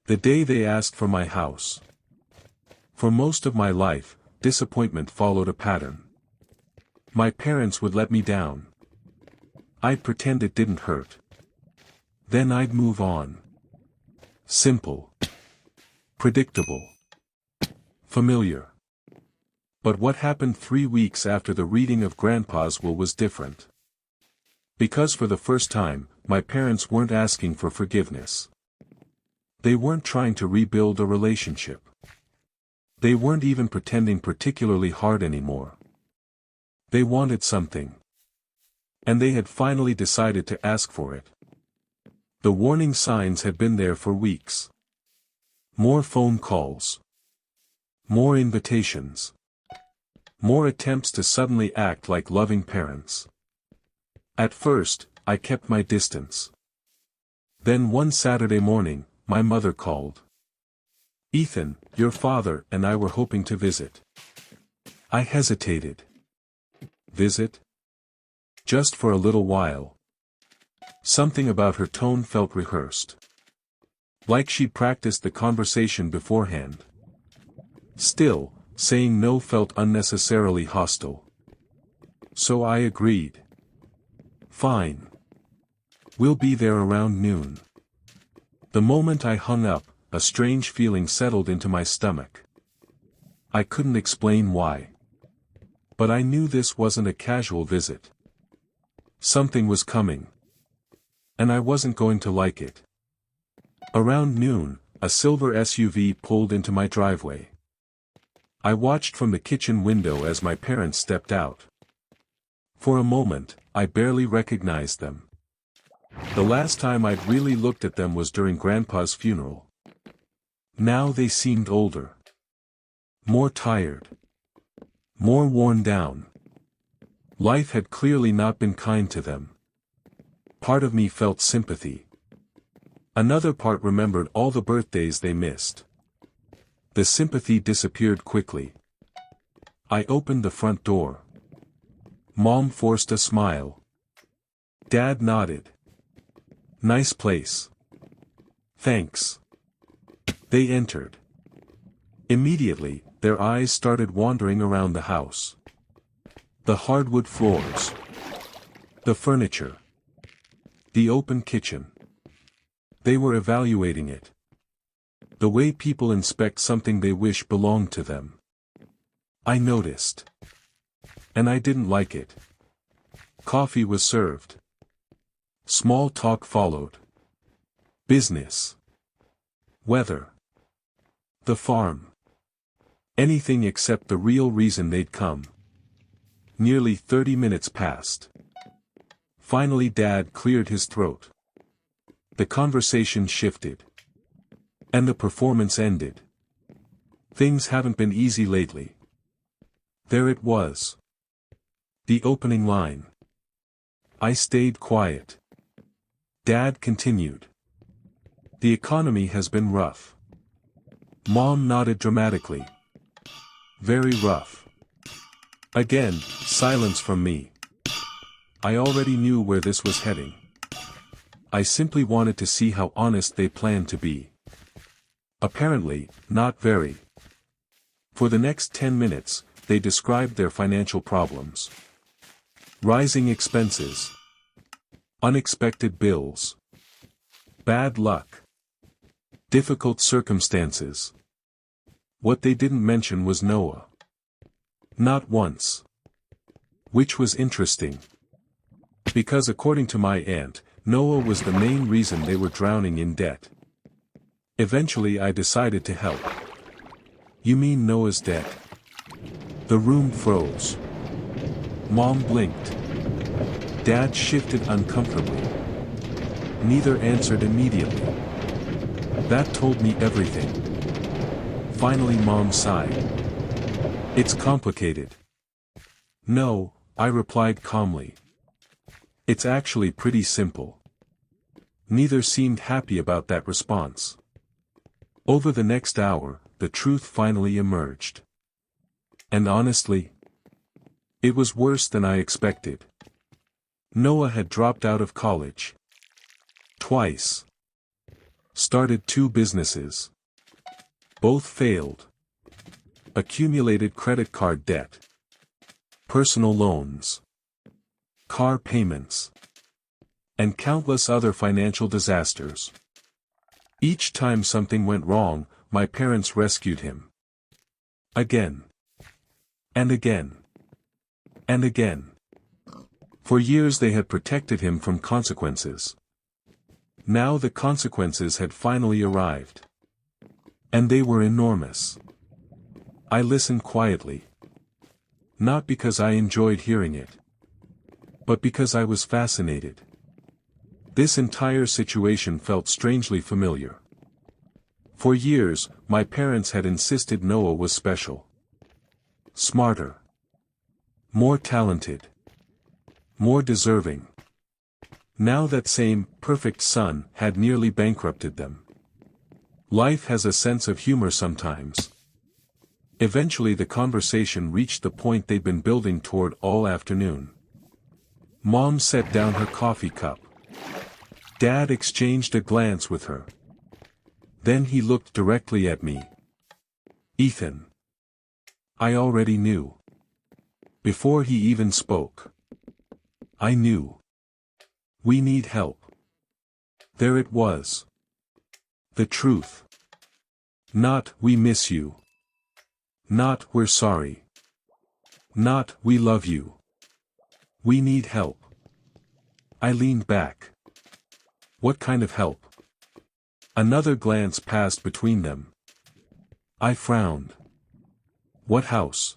The day they asked for my house. For most of my life, disappointment followed a pattern. My parents would let me down. I'd pretend it didn't hurt. Then I'd move on. Simple. Predictable. Familiar. But what happened 3 weeks after the reading of Grandpa's will was different. Because for the first time, my parents weren't asking for forgiveness. They weren't trying to rebuild a relationship. They weren't even pretending particularly hard anymore. They wanted something. And they had finally decided to ask for it. The warning signs had been there for weeks. More phone calls. More invitations. More attempts to suddenly act like loving parents. At first, I kept my distance. Then one Saturday morning, my mother called. "Ethan, your father and I were hoping to visit." I hesitated. Visit? Just for a little while. Something about her tone felt rehearsed. Like she'd practiced the conversation beforehand. Still, saying no felt unnecessarily hostile. So I agreed. "Fine. We'll be there around noon." The moment I hung up, a strange feeling settled into my stomach. I couldn't explain why. But I knew this wasn't a casual visit. Something was coming. And I wasn't going to like it. Around noon, a silver SUV pulled into my driveway. I watched from the kitchen window as my parents stepped out. For a moment, I barely recognized them. The last time I'd really looked at them was during Grandpa's funeral. Now they seemed older. More tired. More worn down. Life had clearly not been kind to them. Part of me felt sympathy. Another part remembered all the birthdays they missed. The sympathy disappeared quickly. I opened the front door. Mom forced a smile. Dad nodded. "Nice place." "Thanks." They entered. Immediately, their eyes started wandering around the house. The hardwood floors. The furniture. The open kitchen. They were evaluating it. The way people inspect something they wish belonged to them. I noticed. And I didn't like it. Coffee was served. Small talk followed. Business. Weather. The farm. Anything except the real reason they'd come. Nearly 30 minutes passed. Finally Dad cleared his throat. The conversation shifted. And the performance ended. Things haven't been easy lately. There it was. The opening line. I stayed quiet. Dad continued. The economy has been rough. Mom nodded dramatically. Very rough. Again, silence from me. I already knew where this was heading. I simply wanted to see how honest they planned to be. Apparently, not very. For the next 10 minutes, they described their financial problems. Rising expenses. Unexpected bills. Bad luck. Difficult circumstances. What they didn't mention was Noah. Not once. Which was interesting. Because according to my aunt, Noah was the main reason they were drowning in debt. Eventually I decided to help. "You mean Noah's debt?" The room froze. Mom blinked. Dad shifted uncomfortably. Neither answered immediately. That told me everything. Finally Mom sighed. "It's complicated." "No," I replied calmly. "It's actually pretty simple." Neither seemed happy about that response. Over the next hour, the truth finally emerged. And honestly, it was worse than I expected. Noah had dropped out of college. Twice. Started 2 businesses. Both failed. Accumulated credit card debt. Personal loans. Car payments. And countless other financial disasters. Each time something went wrong, my parents rescued him. Again. And again. And again. For years they had protected him from consequences. Now the consequences had finally arrived. And they were enormous. I listened quietly. Not because I enjoyed hearing it. But because I was fascinated. This entire situation felt strangely familiar. For years, my parents had insisted Noah was special. Smarter. More talented. More deserving. Now that same perfect son had nearly bankrupted them. Life has a sense of humor sometimes. Eventually the conversation reached the point they'd been building toward all afternoon. Mom set down her coffee cup. Dad exchanged a glance with her. Then he looked directly at me. Ethan. I already knew. Before he even spoke. I knew. We need help. There it was. The truth. Not, we miss you. Not, we're sorry. Not, we love you. We need help. I leaned back. What kind of help? Another glance passed between them. I frowned. What house?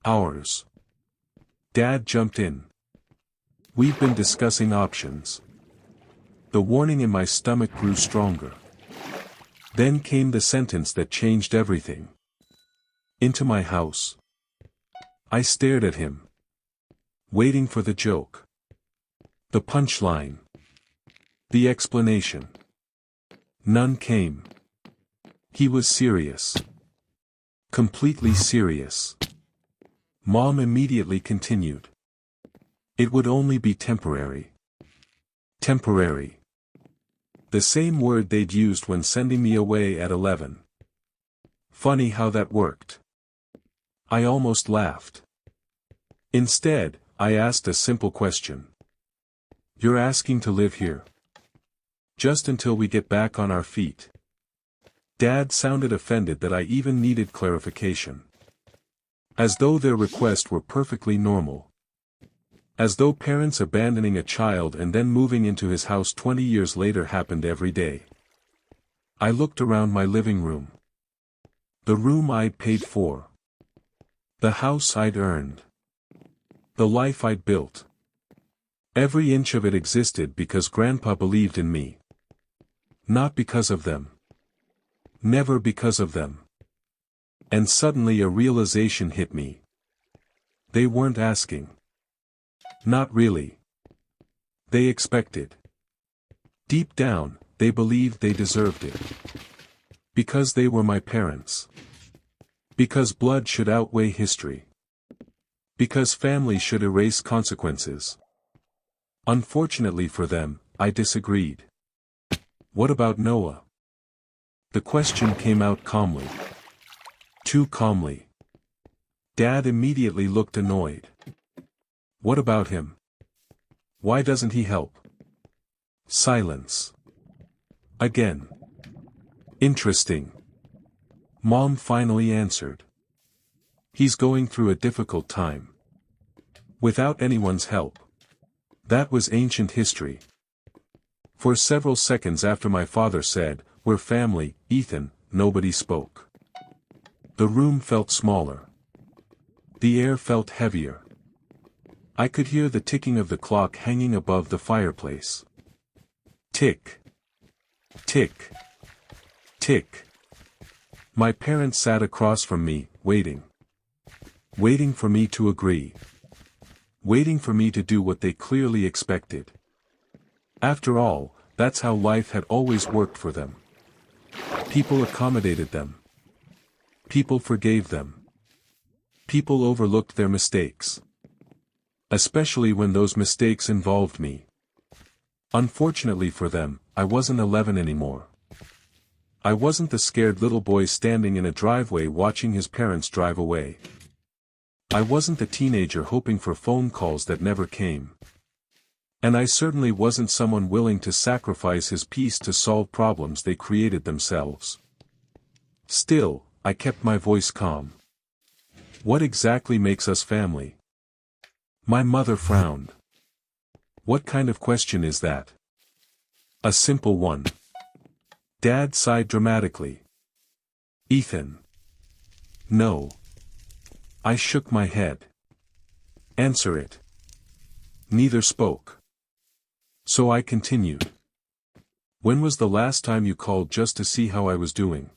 Ours. Dad jumped in. We've been discussing options. The warning in my stomach grew stronger. Then came the sentence that changed everything. Into my house. I stared at him. Waiting for the joke. The punchline. The explanation. None came. He was serious. Completely serious. Mom immediately continued. It would only be temporary. Temporary. The same word they'd used when sending me away at 11. Funny how that worked. I almost laughed. Instead, I asked a simple question. You're asking to live here? Just until we get back on our feet. Dad sounded offended that I even needed clarification. As though their request were perfectly normal. As though parents abandoning a child and then moving into his house 20 years later happened every day. I looked around my living room. The room I'd paid for. The house I'd earned. The life I'd built. Every inch of it existed because Grandpa believed in me. Not because of them. Never because of them. And suddenly a realization hit me. They weren't asking. Not really. They expected. Deep down, they believed they deserved it. Because they were my parents. Because blood should outweigh history. Because family should erase consequences. Unfortunately for them, I disagreed. What about Noah? The question came out calmly. Too calmly. Dad immediately looked annoyed. What about him? Why doesn't he help? Silence. Again. Interesting. Mom finally answered. He's going through a difficult time. Without anyone's help. That was ancient history. For several seconds after my father said, "We're family, Ethan," nobody spoke. The room felt smaller. The air felt heavier. I could hear the ticking of the clock hanging above the fireplace. Tick. Tick. Tick. My parents sat across from me, waiting. Waiting for me to agree. Waiting for me to do what they clearly expected. After all, that's how life had always worked for them. People accommodated them. People forgave them. People overlooked their mistakes. Especially when those mistakes involved me. Unfortunately for them, I wasn't 11 anymore. I wasn't the scared little boy standing in a driveway watching his parents drive away. I wasn't the teenager hoping for phone calls that never came. And I certainly wasn't someone willing to sacrifice his peace to solve problems they created themselves. Still, I kept my voice calm. What exactly makes us family? My mother frowned. What kind of question is that? A simple one. Dad sighed dramatically. Ethan. No. I shook my head. Answer it. Neither spoke. So I continued. When was the last time you called just to see how I was doing?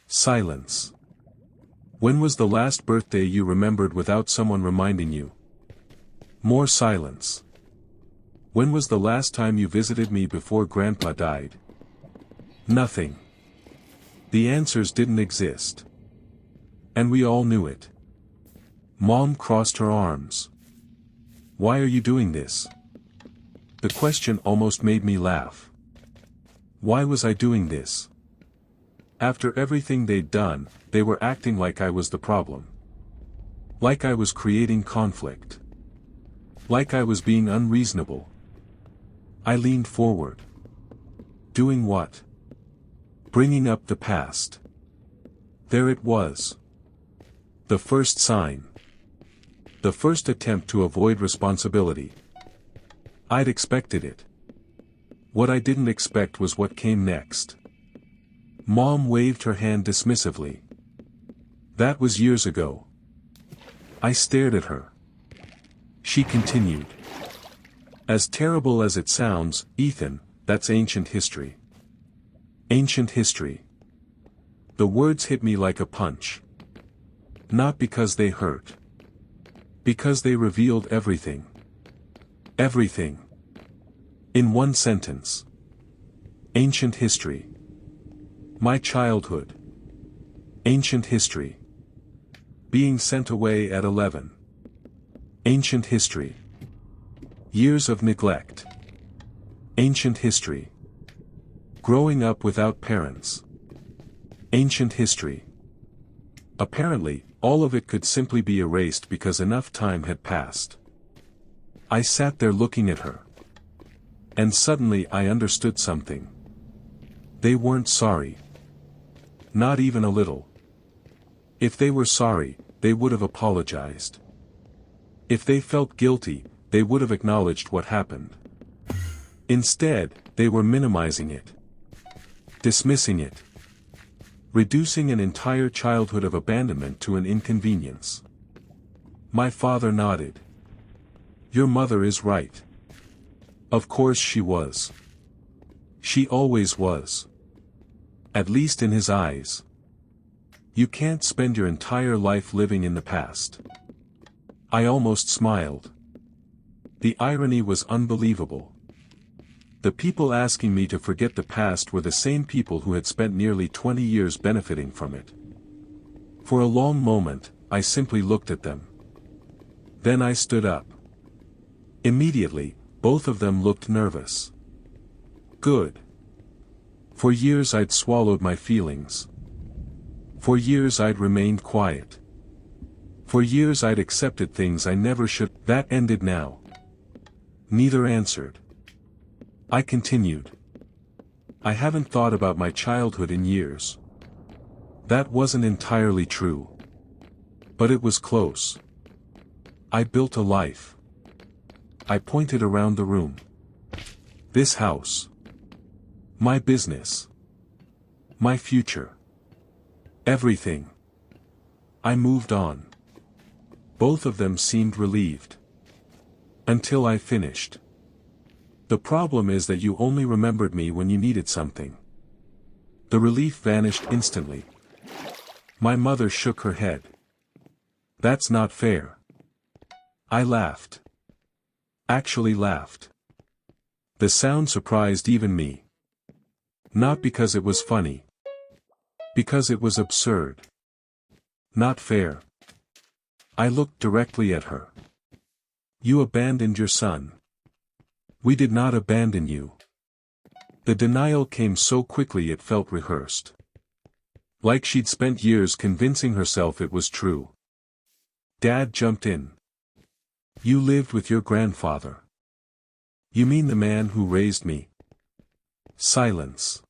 Silence. When was the last birthday you remembered without someone reminding you? More silence. When was the last time you visited me before Grandpa died? Nothing. The answers didn't exist. And we all knew it. Mom crossed her arms. Why are you doing this? The question almost made me laugh. Why was I doing this? After everything they'd done, they were acting like I was the problem. Like I was creating conflict. Like I was being unreasonable. I leaned forward. Doing what? Bringing up the past. There it was. The first sign. The first attempt to avoid responsibility. I'd expected it. What I didn't expect was what came next. Mom waved her hand dismissively. That was years ago. I stared at her. She continued. As terrible as it sounds, Ethan, that's ancient history. Ancient history. The words hit me like a punch. Not because they hurt. Because they revealed everything. Everything. In one sentence. Ancient history. My childhood. Ancient history. Being sent away at 11. Ancient history. Years of neglect. Ancient history. Growing up without parents. Ancient history. Apparently, all of it could simply be erased because enough time had passed. I sat there looking at her. And suddenly I understood something. They weren't sorry. Not even a little. If they were sorry, they would have apologized. If they felt guilty, they would have acknowledged what happened. Instead, they were minimizing it. Dismissing it. Reducing an entire childhood of abandonment to an inconvenience. My father nodded. Your mother is right. Of course she was. She always was. At least in his eyes. You can't spend your entire life living in the past. I almost smiled. The irony was unbelievable. The people asking me to forget the past were the same people who had spent nearly 20 years benefiting from it. For a long moment, I simply looked at them. Then I stood up. Immediately, both of them looked nervous. Good. For years I'd swallowed my feelings. For years I'd remained quiet. For years I'd accepted things I never should. That ended now. Neither answered. I continued. I haven't thought about my childhood in years. That wasn't entirely true. But it was close. I built a life. I pointed around the room. This house. My business. My future. Everything. I moved on. Both of them seemed relieved. Until I finished. The problem is that you only remembered me when you needed something. The relief vanished instantly. My mother shook her head. That's not fair. I laughed. Actually laughed. The sound surprised even me. Not because it was funny. Because it was absurd. Not fair. I looked directly at her. You abandoned your son. We did not abandon you. The denial came so quickly it felt rehearsed. Like she'd spent years convincing herself it was true. Dad jumped in. You lived with your grandfather. You mean the man who raised me? Silence.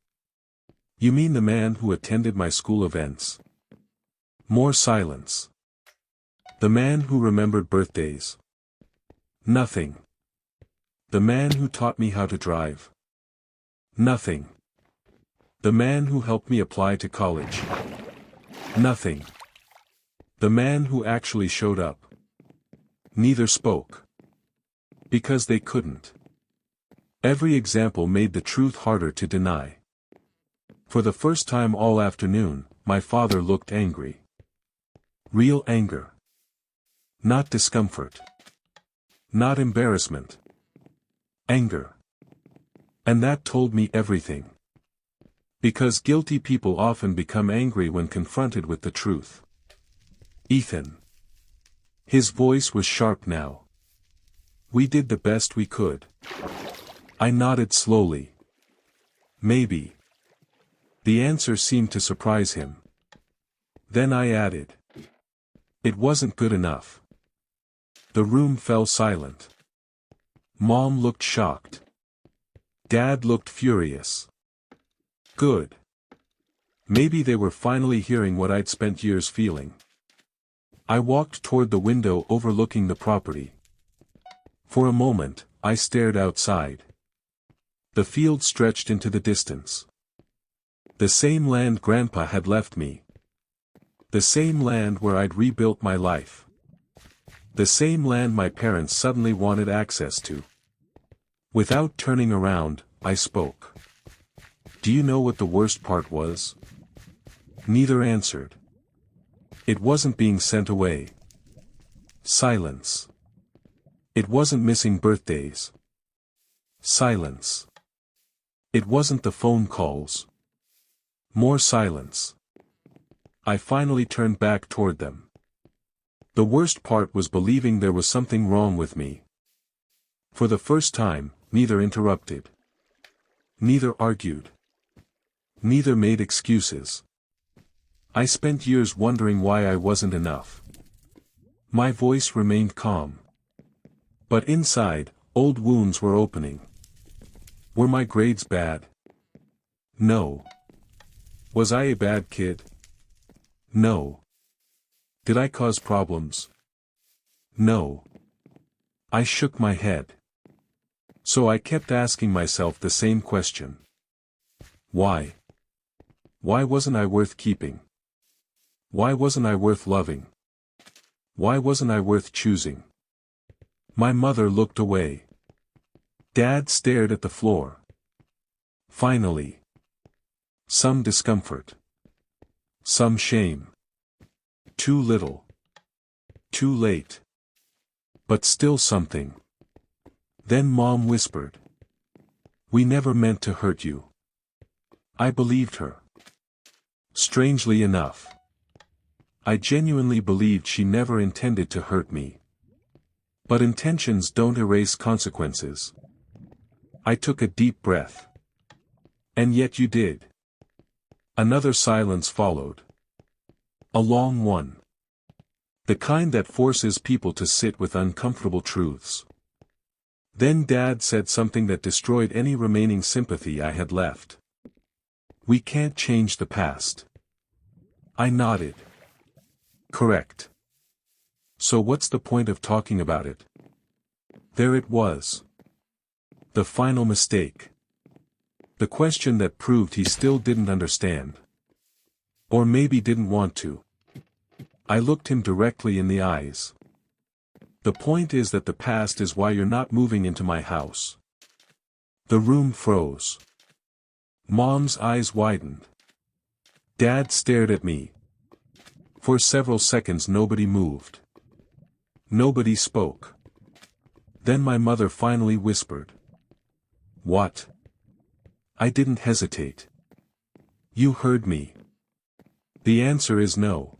You mean the man who attended my school events? More silence. The man who remembered birthdays? Nothing. The man who taught me how to drive? Nothing. The man who helped me apply to college? Nothing. The man who actually showed up? Neither spoke. Because they couldn't. Every example made the truth harder to deny. For the first time all afternoon, my father looked angry. Real anger. Not discomfort. Not embarrassment. Anger. And that told me everything. Because guilty people often become angry when confronted with the truth. Ethan. His voice was sharp now. We did the best we could. I nodded slowly. Maybe. The answer seemed to surprise him. Then I added. It wasn't good enough. The room fell silent. Mom looked shocked. Dad looked furious. Good. Maybe they were finally hearing what I'd spent years feeling. I walked toward the window overlooking the property. For a moment, I stared outside. The field stretched into the distance. The same land Grandpa had left me. The same land where I'd rebuilt my life. The same land my parents suddenly wanted access to. Without turning around, I spoke. Do you know what the worst part was? Neither answered. It wasn't being sent away. Silence. It wasn't missing birthdays. Silence. It wasn't the phone calls. More silence. I finally turned back toward them. The worst part was believing there was something wrong with me. For the first time, neither interrupted. Neither argued. Neither made excuses. I spent years wondering why I wasn't enough. My voice remained calm. But inside, old wounds were opening. Were my grades bad? No. Was I a bad kid? No. Did I cause problems? No. I shook my head. So I kept asking myself the same question. Why? Why wasn't I worth keeping? Why wasn't I worth loving? Why wasn't I worth choosing? My mother looked away. Dad stared at the floor. Finally. Some discomfort. Some shame. Too little. Too late. But still something. Then Mom whispered. We never meant to hurt you. I believed her. Strangely enough. I genuinely believed she never intended to hurt me. But intentions don't erase consequences. I took a deep breath. And yet you did. Another silence followed. A long one. The kind that forces people to sit with uncomfortable truths. Then Dad said something that destroyed any remaining sympathy I had left. We can't change the past. I nodded. Correct. So what's the point of talking about it? There it was. The final mistake. The question that proved he still didn't understand. Or maybe didn't want to. I looked him directly in the eyes. The point is that the past is why you're not moving into my house. The room froze. Mom's eyes widened. Dad stared at me. For several seconds nobody moved. Nobody spoke. Then my mother finally whispered. What? I didn't hesitate. You heard me. The answer is no.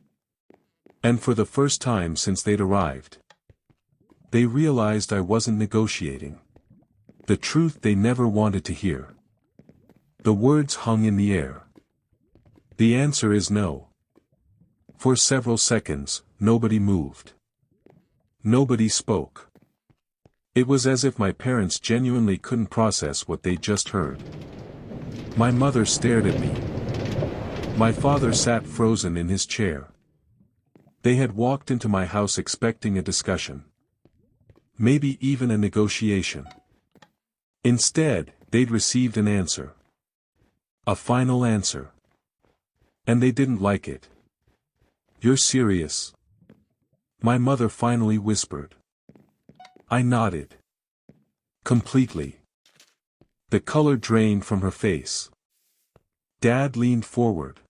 And for the first time since they'd arrived, they realized I wasn't negotiating. The truth they never wanted to hear. The words hung in the air. The answer is no. For several seconds, nobody moved. Nobody spoke. It was as if my parents genuinely couldn't process what they'd just heard. My mother stared at me. My father sat frozen in his chair. They had walked into my house expecting a discussion. Maybe even a negotiation. Instead, they'd received an answer. A final answer. And they didn't like it. "You're serious?" My mother finally whispered. I nodded. Completely. The color drained from her face. Dad leaned forward.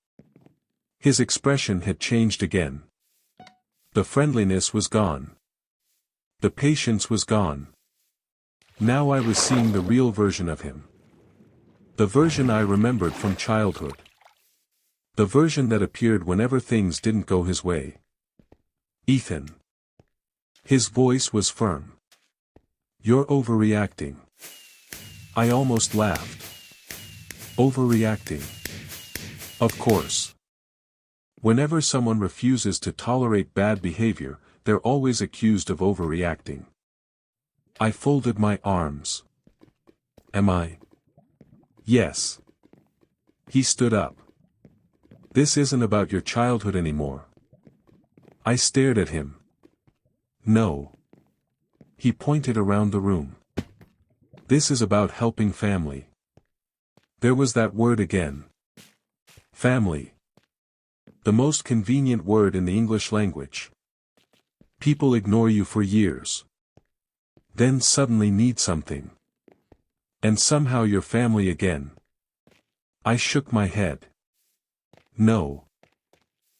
His expression had changed again. The friendliness was gone. The patience was gone. Now I was seeing the real version of him. The version I remembered from childhood. The version that appeared whenever things didn't go his way. "Ethan." His voice was firm. "You're overreacting." I almost laughed. Overreacting. Of course. Whenever someone refuses to tolerate bad behavior, they're always accused of overreacting. I folded my arms. Am I? Yes. He stood up. "This isn't about your childhood anymore." I stared at him. "No." He pointed around the room. "This is about helping family." There was that word again. Family. The most convenient word in the English language. People ignore you for years. Then suddenly need something. And somehow you're family again. I shook my head. No.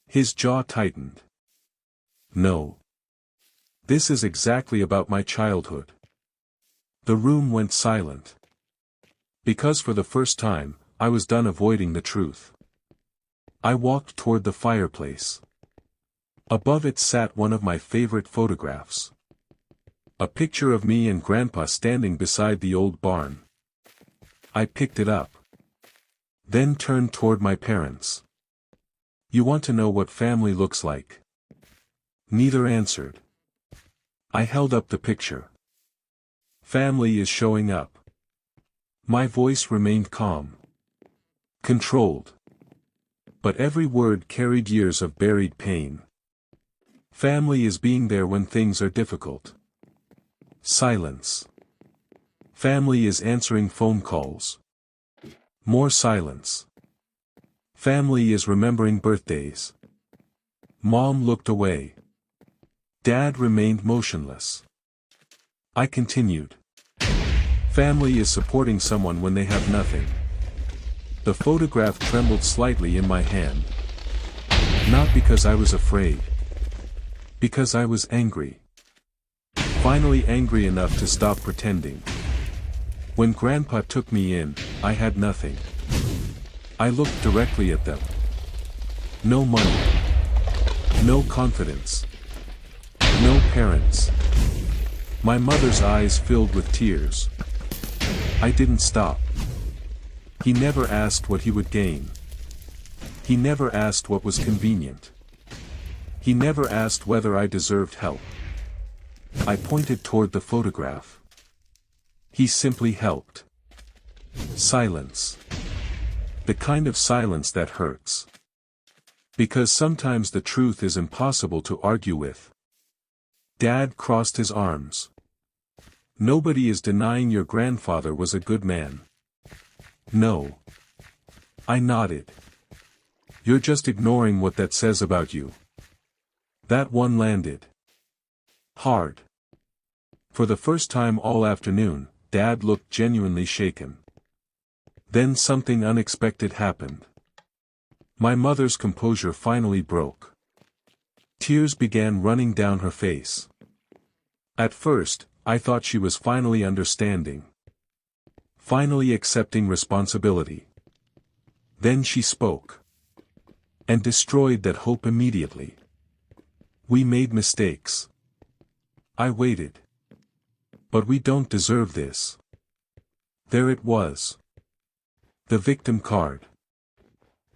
His jaw tightened. No. This is exactly about my childhood. The room went silent. Because for the first time, I was done avoiding the truth. I walked toward the fireplace. Above it sat one of my favorite photographs. A picture of me and Grandpa standing beside the old barn. I picked it up. Then turned toward my parents. "You want to know what family looks like?" Neither answered. I held up the picture. "Family is showing up." My voice remained calm. Controlled. But every word carried years of buried pain. Family is being there when things are difficult. Silence. Family is answering phone calls. More silence. Family is remembering birthdays. Mom looked away. Dad remained motionless. I continued. Family is supporting someone when they have nothing. The photograph trembled slightly in my hand. Not because I was afraid. Because I was angry. Finally angry enough to stop pretending. When Grandpa took me in, I had nothing. I looked directly at them. No money. No confidence. No parents. My mother's eyes filled with tears. I didn't stop. He never asked what he would gain. He never asked what was convenient. He never asked whether I deserved help. I pointed toward the photograph. He simply helped. Silence. The kind of silence that hurts. Because sometimes the truth is impossible to argue with. Dad crossed his arms. Nobody is denying your grandfather was a good man. No. I nodded. You're just ignoring what that says about you. That one landed. Hard. For the first time all afternoon, Dad looked genuinely shaken. Then something unexpected happened. My mother's composure finally broke. Tears began running down her face. At first, I thought she was finally understanding. Finally accepting responsibility. Then she spoke. And destroyed that hope immediately. We made mistakes. I waited. But we don't deserve this. There it was. The victim card.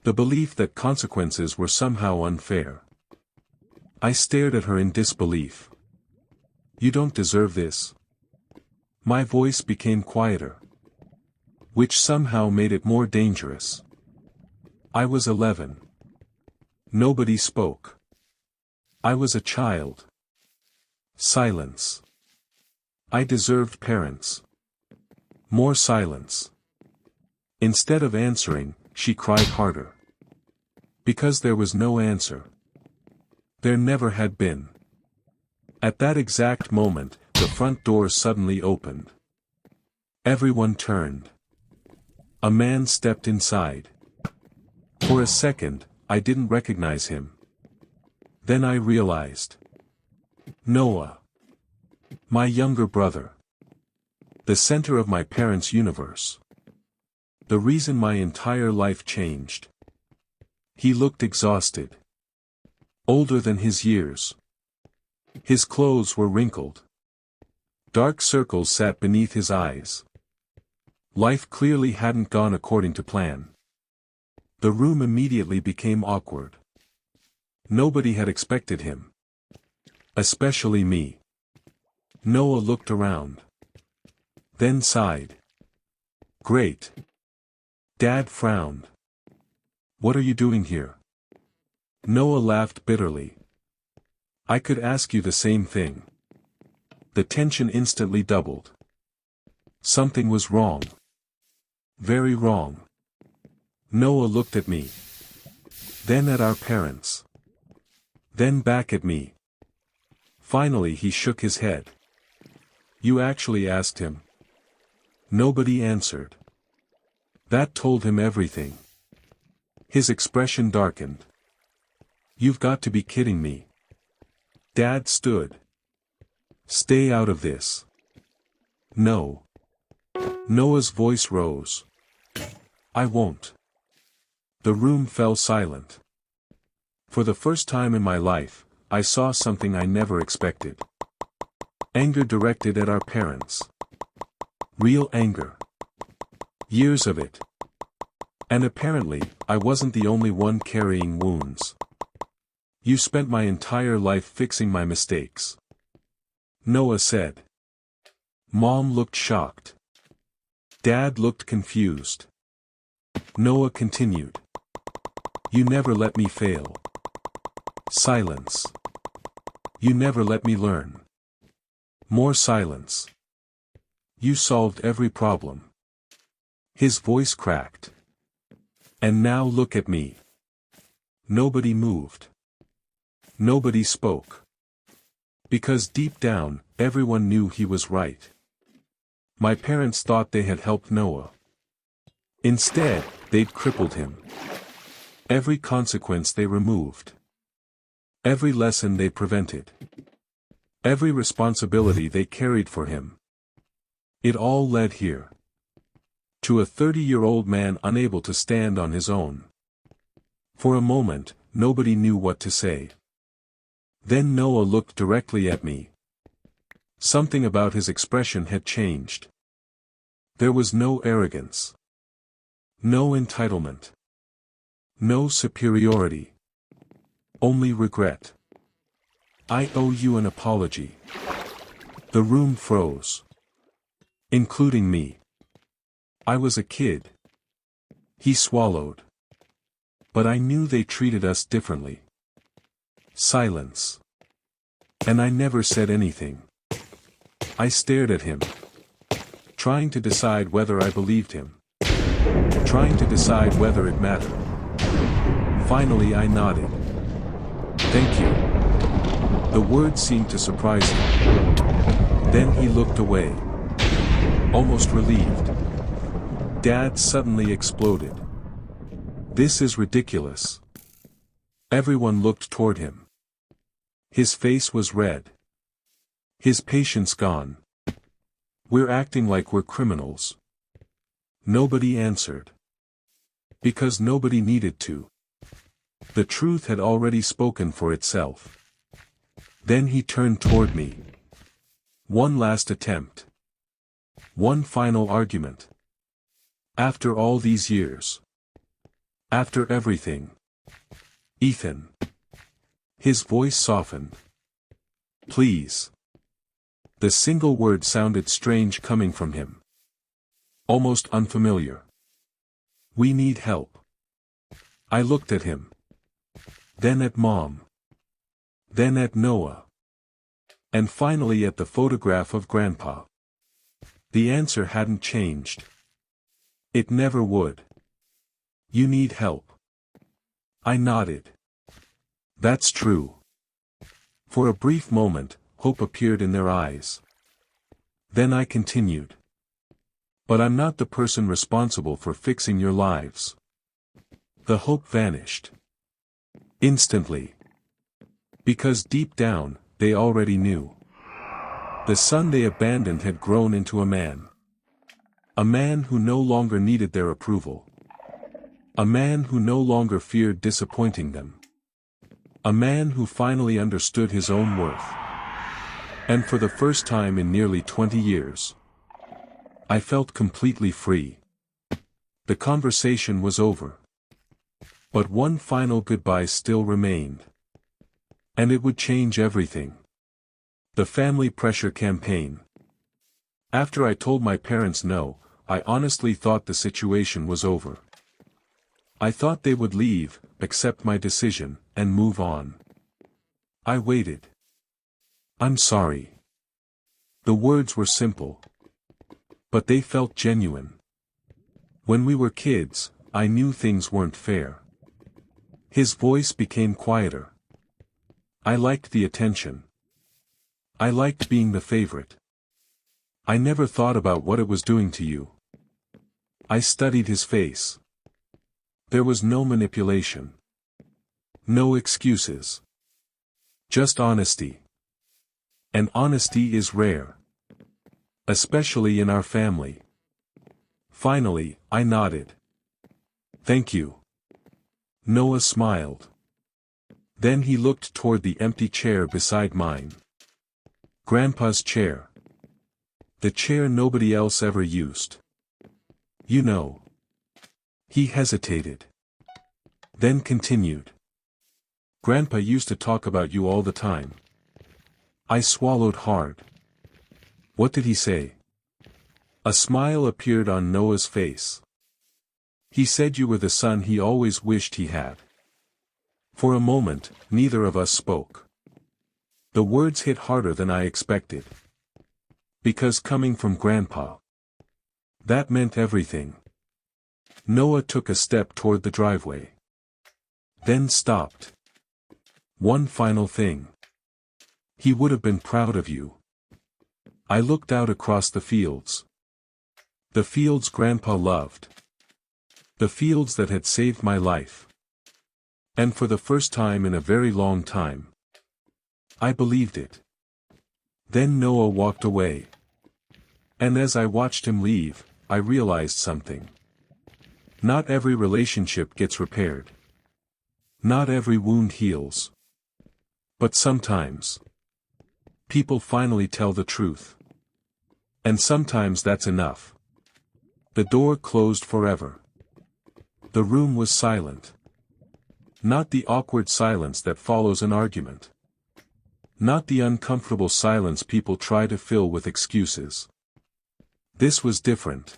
The belief that consequences were somehow unfair. I stared at her in disbelief. You don't deserve this. My voice became quieter, which somehow made it more dangerous. I was 11. Nobody spoke. I was a child. Silence. I deserved parents. More silence. Instead of answering, she cried harder. Because there was no answer. There never had been. At that exact moment, the front door suddenly opened. Everyone turned. A man stepped inside. For a second, I didn't recognize him. Then I realized. Noah. My younger brother. The center of my parents' universe. The reason my entire life changed. He looked exhausted. Older than his years. His clothes were wrinkled. Dark circles sat beneath his eyes. Life clearly hadn't gone according to plan. The room immediately became awkward. Nobody had expected him. Especially me. Noah looked around. Then sighed. Great. Dad frowned. What are you doing here? Noah laughed bitterly. I could ask you the same thing. The tension instantly doubled. Something was wrong. Very wrong. Noah looked at me. Then at our parents. Then back at me. Finally he shook his head. You actually asked him? Nobody answered. That told him everything. His expression darkened. You've got to be kidding me. Dad stood. Stay out of this. No. Noah's voice rose. I won't. The room fell silent. For the first time in my life, I saw something I never expected. Anger directed at our parents. Real anger. Years of it. And apparently, I wasn't the only one carrying wounds. You spent my entire life fixing my mistakes. Noah said. Mom looked shocked. Dad looked confused. Noah continued. You never let me fail. Silence. You never let me learn. More silence. You solved every problem. His voice cracked. And now look at me. Nobody moved. Nobody spoke. Because deep down, everyone knew he was right. My parents thought they had helped Noah. Instead, they'd crippled him. Every consequence they removed. Every lesson they prevented. Every responsibility they carried for him. It all led here. To a 30-year-old man unable to stand on his own. For a moment, nobody knew what to say. Then Noah looked directly at me. Something about his expression had changed. There was no arrogance. No entitlement. No superiority. Only regret. I owe you an apology. The room froze. Including me. I was a kid. He swallowed. But I knew they treated us differently. Silence. And I never said anything. I stared at him. Trying to decide whether I believed him. Trying to decide whether it mattered. Finally I nodded. Thank you. The word seemed to surprise him. Then he looked away. Almost relieved. Dad suddenly exploded. This is ridiculous. Everyone looked toward him. His face was red. His patience gone. We're acting like we're criminals. Nobody answered. Because nobody needed to. The truth had already spoken for itself. Then he turned toward me. One last attempt. One final argument. After all these years. After everything. Ethan. His voice softened. Please. The single word sounded strange coming from him. Almost unfamiliar. We need help. I looked at him. Then at Mom. Then at Noah. And finally at the photograph of Grandpa. The answer hadn't changed. It never would. You need help. I nodded. That's true. For a brief moment, hope appeared in their eyes. Then I continued. But I'm not the person responsible for fixing your lives. The hope vanished. Instantly. Because deep down, they already knew. The son they abandoned had grown into a man. A man who no longer needed their approval. A man who no longer feared disappointing them. A man who finally understood his own worth. And for the first time in nearly 20 years, I felt completely free. The conversation was over. But one final goodbye still remained. And it would change everything. The family pressure campaign. After I told my parents no, I honestly thought the situation was over. I thought they would leave, accept my decision, and move on. I waited. I'm sorry. The words were simple. But they felt genuine. When we were kids, I knew things weren't fair. His voice became quieter. I liked the attention. I liked being the favorite. I never thought about what it was doing to you. I studied his face. There was no manipulation. No excuses. Just honesty. And honesty is rare. Especially in our family. Finally, I nodded. Thank you. Noah smiled. Then he looked toward the empty chair beside mine. Grandpa's chair. The chair nobody else ever used. You know. He hesitated. Then continued. Grandpa used to talk about you all the time. I swallowed hard. What did he say? A smile appeared on Noah's face. He said you were the son he always wished he had. For a moment, neither of us spoke. The words hit harder than I expected. Because coming from Grandpa. That meant everything. Noah took a step toward the driveway. Then stopped. One final thing. He would have been proud of you. I looked out across the fields. The fields Grandpa loved. The fields that had saved my life. And for the first time in a very long time, I believed it. Then Noah walked away. And as I watched him leave, I realized something. Not every relationship gets repaired. Not every wound heals. But sometimes, people finally tell the truth. And sometimes that's enough. The door closed forever. The room was silent. Not the awkward silence that follows an argument. Not the uncomfortable silence people try to fill with excuses. This was different.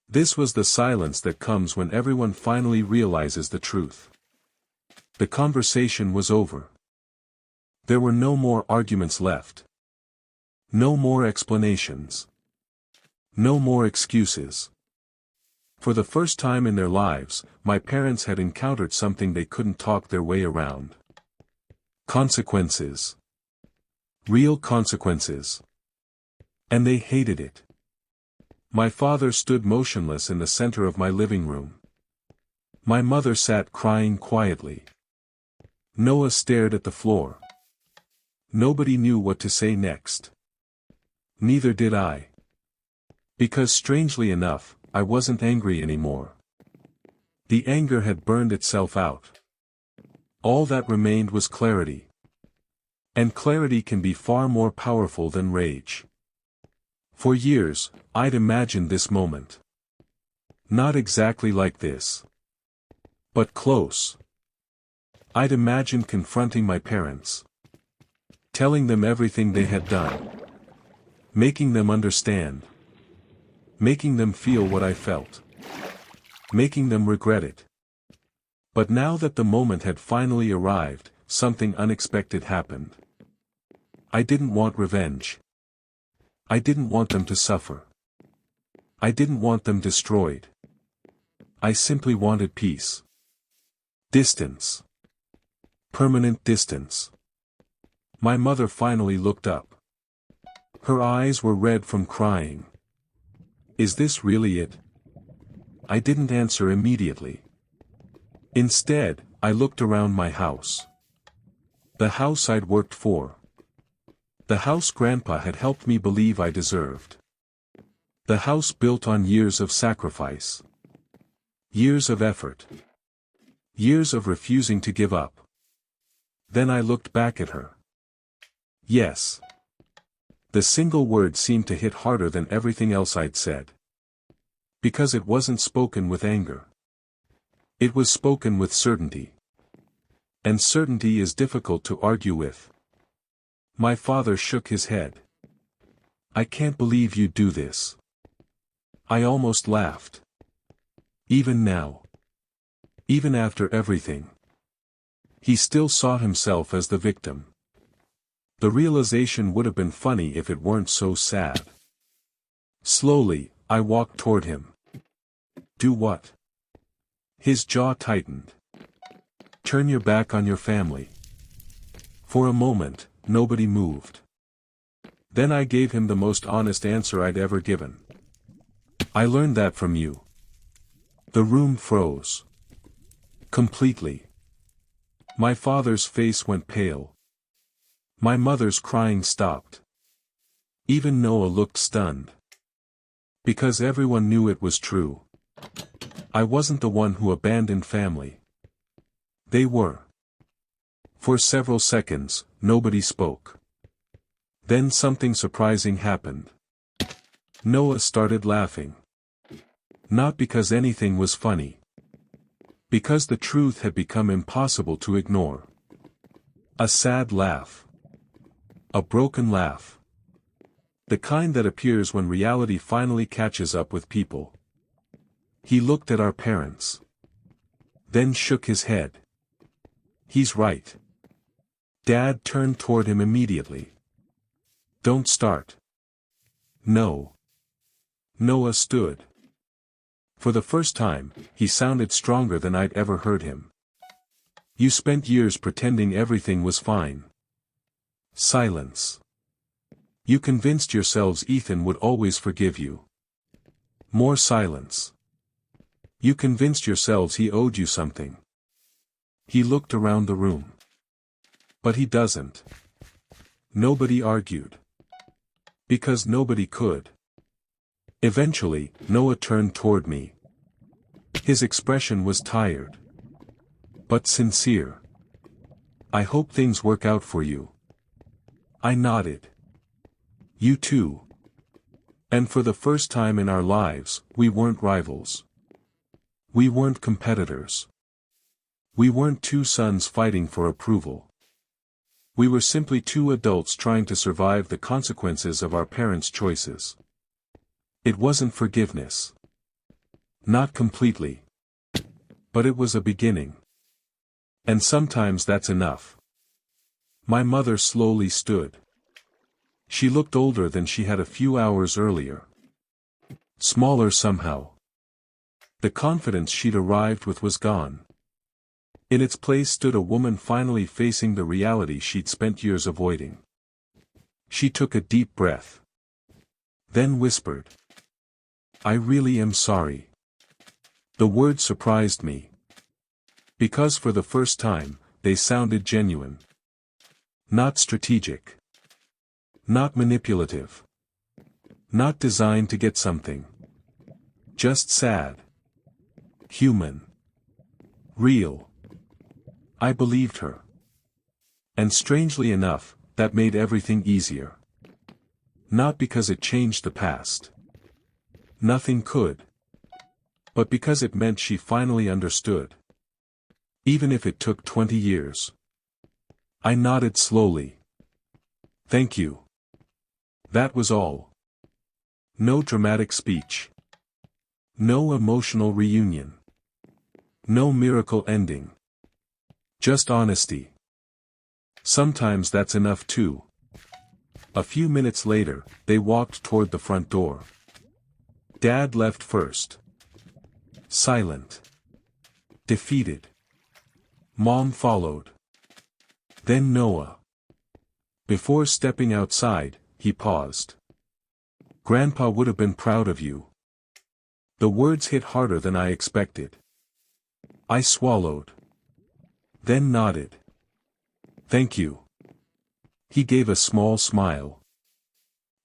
This was the silence that comes when everyone finally realizes the truth. The conversation was over. There were no more arguments left. No more explanations. No more excuses. For the first time in their lives, my parents had encountered something they couldn't talk their way around. Consequences. Real consequences. And they hated it. My father stood motionless in the center of my living room. My mother sat crying quietly. Noah stared at the floor. Nobody knew what to say next. Neither did I. Because strangely enough, I wasn't angry anymore. The anger had burned itself out. All that remained was clarity. And clarity can be far more powerful than rage. For years, I'd imagined this moment. Not exactly like this. But close. I'd imagined confronting my parents. Telling them everything they had done. Making them understand. Making them feel what I felt. Making them regret it. But now that the moment had finally arrived, something unexpected happened. I didn't want revenge. I didn't want them to suffer. I didn't want them destroyed. I simply wanted peace. Distance. Permanent distance. My mother finally looked up. Her eyes were red from crying. Is this really it? I didn't answer immediately. Instead, I looked around my house. The house I'd worked for. The house Grandpa had helped me believe I deserved. The house built on years of sacrifice. Years of effort. Years of refusing to give up. Then I looked back at her. Yes. The single word seemed to hit harder than everything else I'd said. Because it wasn't spoken with anger. It was spoken with certainty. And certainty is difficult to argue with. My father shook his head. I can't believe you do this. I almost laughed. Even now. Even after everything. He still saw himself as the victim. The realization would have been funny if it weren't so sad. Slowly, I walked toward him. Do what? His jaw tightened. Turn your back on your family. For a moment, nobody moved. Then I gave him the most honest answer I'd ever given. I learned that from you. The room froze. Completely. My father's face went pale. My mother's crying stopped. Even Noah looked stunned. Because everyone knew it was true. I wasn't the one who abandoned family. They were. For several seconds, nobody spoke. Then something surprising happened. Noah started laughing. Not because anything was funny. Because the truth had become impossible to ignore. A sad laugh. A broken laugh. The kind that appears when reality finally catches up with people. He looked at our parents. Then shook his head. He's right. Dad turned toward him immediately. Don't start. No. Noah stood. For the first time, he sounded stronger than I'd ever heard him. You spent years pretending everything was fine. Silence. You convinced yourselves Ethan would always forgive you. More silence. You convinced yourselves he owed you something. He looked around the room. But he doesn't. Nobody argued. Because nobody could. Eventually, Noah turned toward me. His expression was tired. But sincere. I hope things work out for you. I nodded. You too. And for the first time in our lives, we weren't rivals. We weren't competitors. We weren't two sons fighting for approval. We were simply two adults trying to survive the consequences of our parents' choices. It wasn't forgiveness. Not completely. But it was a beginning. And sometimes that's enough. My mother slowly stood. She looked older than she had a few hours earlier. Smaller somehow. The confidence she'd arrived with was gone. In its place stood a woman finally facing the reality she'd spent years avoiding. She took a deep breath. Then whispered. I really am sorry. The words surprised me. Because for the first time, they sounded genuine. Not strategic. Not manipulative. Not designed to get something. Just sad. Human. Real. I believed her. And strangely enough, that made everything easier. Not because it changed the past. Nothing could. but because it meant she finally understood. Even if it took 20 years. I nodded slowly. Thank you. That was all. No dramatic speech. No emotional reunion. No miracle ending. Just honesty. Sometimes that's enough too. A few minutes later, they walked toward the front door. Dad left first. Silent. Defeated. Mom followed. Then Noah. Before stepping outside, he paused. Grandpa would have been proud of you. The words hit harder than I expected. I swallowed. Then nodded. Thank you. He gave a small smile.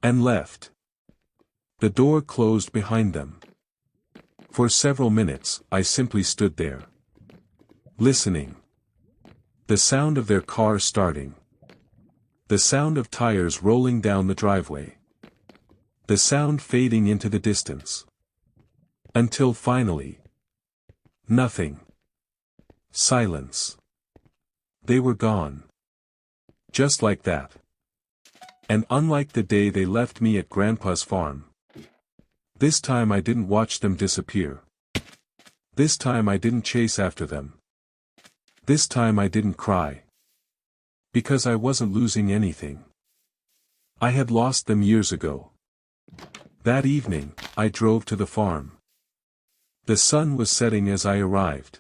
And left. The door closed behind them. For several minutes, I simply stood there. Listening. The sound of their car starting. The sound of tires rolling down the driveway. The sound fading into the distance. Until finally. Nothing. Silence. They were gone. Just like that. And unlike the day they left me at Grandpa's farm. This time I didn't watch them disappear. This time I didn't chase after them. This time I didn't cry. Because I wasn't losing anything. I had lost them years ago. That evening, I drove to the farm. The sun was setting as I arrived.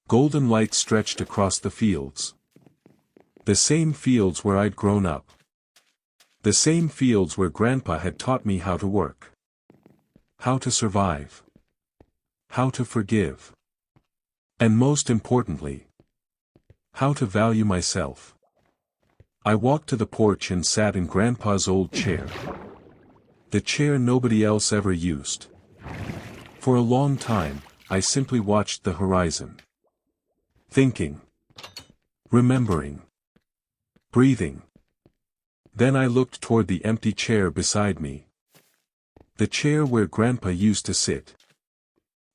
Golden light stretched across the fields. The same fields where I'd grown up. The same fields where Grandpa had taught me how to work. How to survive. How to forgive. And most importantly, how to value myself. I walked to the porch and sat in Grandpa's old chair. The chair nobody else ever used. For a long time, I simply watched the horizon. Thinking. Remembering. Breathing. Then I looked toward the empty chair beside me. The chair where Grandpa used to sit.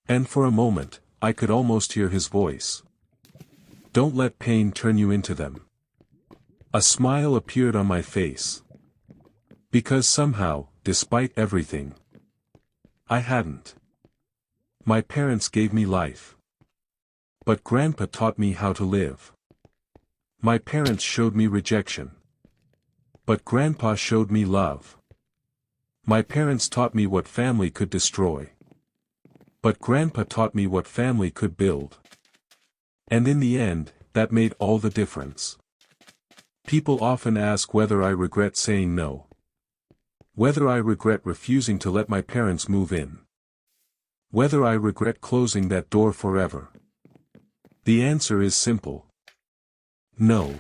And for a moment, I could almost hear his voice. Don't let pain turn you into them. A smile appeared on my face. Because somehow, despite everything, I hadn't. My parents gave me life. But Grandpa taught me how to live. My parents showed me rejection. But Grandpa showed me love. My parents taught me what family could destroy. But Grandpa taught me what family could build. And in the end, that made all the difference. People often ask whether I regret saying no. Whether I regret refusing to let my parents move in. Whether I regret closing that door forever. The answer is simple. No.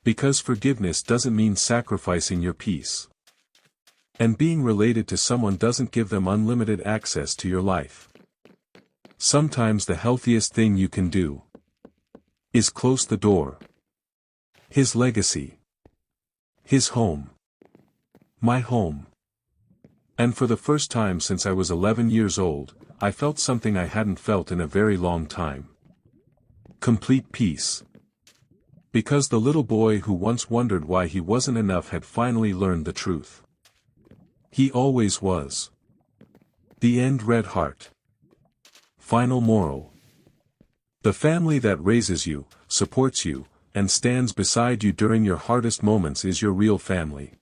Because forgiveness doesn't mean sacrificing your peace. And being related to someone doesn't give them unlimited access to your life. Sometimes the healthiest thing you can do is close the door. His legacy. His home. My home. And for the first time since I was 11 years old, I felt something I hadn't felt in a very long time. Complete peace. Because the little boy who once wondered why he wasn't enough had finally learned the truth. He always was. The end. Red Heart. Final moral. The family that raises you, supports you, and stands beside you during your hardest moments is your real family.